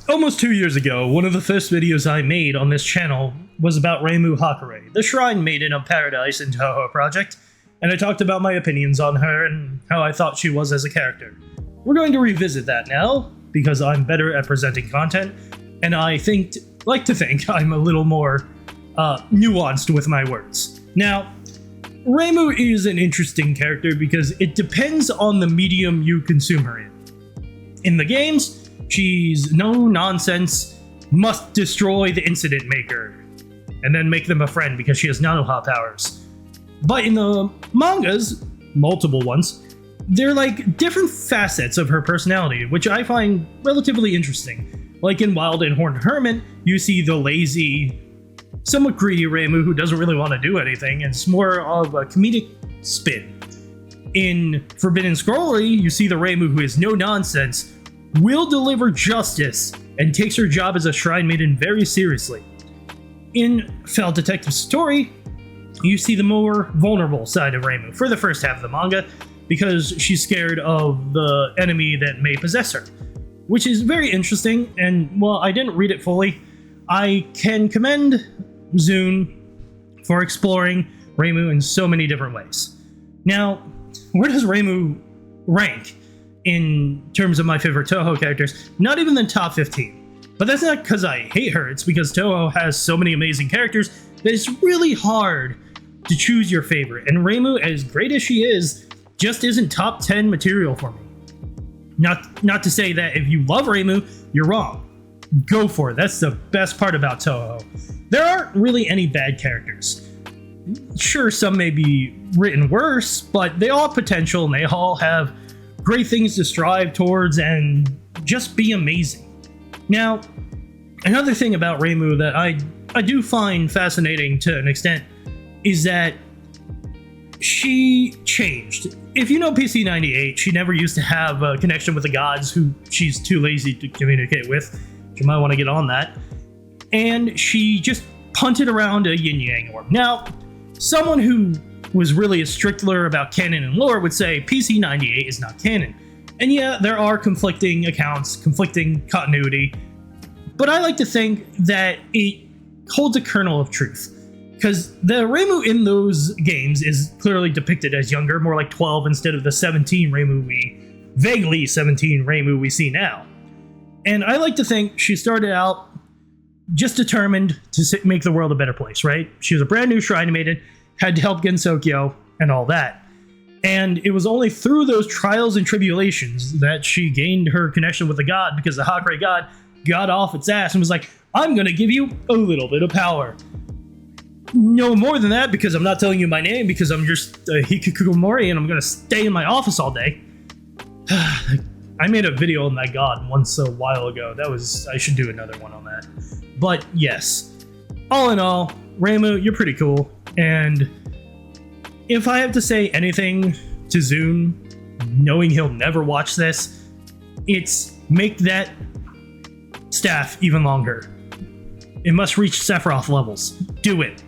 Almost 2 years ago, one of the first videos I made on this channel was about Reimu Hakurei, the Shrine Maiden of Paradise in Touhou project, and I talked about my opinions on her and how I thought she was as a character. We're going to revisit that now, because I'm better at presenting content, and I like to think I'm a little more nuanced with my words. Now, Reimu is an interesting character because it depends on the medium you consume her in. In the games, she's no nonsense, must destroy the incident maker, and then make them a friend because she has nanoha powers. But in the mangas, multiple ones, they're like different facets of her personality, which I find relatively interesting. Like in Wild and Horned Hermit, you see the lazy, somewhat greedy Reimu who doesn't really want to do anything, and it's more of a comedic spin. In Forbidden Scrollery, you see the Reimu who is no nonsense, will deliver justice, and takes her job as a Shrine Maiden very seriously. In Fell Detective Story, you see the more vulnerable side of Reimu for the first half of the manga, because she's scared of the enemy that may possess her, which is very interesting, and while I didn't read it fully, I can commend Zune for exploring Reimu in so many different ways. Now, where does Reimu rank in terms of my favorite Touhou characters? Not even the top 15. But that's not because I hate her, it's because Touhou has so many amazing characters that it's really hard to choose your favorite, and Reimu, as great as she is, just isn't top 10 material for me. Not to say that if you love Reimu, you're wrong. Go for it, that's the best part about Touhou. There aren't really any bad characters. Sure, some may be written worse, but they all have potential and they all have great things to strive towards and just be amazing. Now, another thing about Reimu that I do find fascinating to an extent is that she changed. If you know PC98, she never used to have a connection with the gods who she's too lazy to communicate with. You might want to get on that. And she just punted around a yin-yang orb. Now, someone who was really a stickler about canon and lore would say PC98 is not canon. And yeah, there are conflicting accounts, conflicting continuity, but I like to think that it holds a kernel of truth. Because the Reimu in those games is clearly depicted as younger, more like 12 instead of the 17 Reimu vaguely 17 Reimu we see now. And I like to think she started out just determined to make the world a better place, right? She was a brand new Shrine Maiden, had to help Gensokyo and all that. And it was only through those trials and tribulations that she gained her connection with the god, because the Hakurei god got off its ass and was like, I'm gonna give you a little bit of power. No more than that, because I'm not telling you my name, because I'm just a hikikomori and I'm gonna stay in my office all day. I made a video on that god once a while ago. I should do another one on that. But yes, all in all, Reimu, you're pretty cool. And if I have to say anything to Zune, knowing he'll never watch this, it's make that staff even longer. It must reach Sephiroth levels. Do it.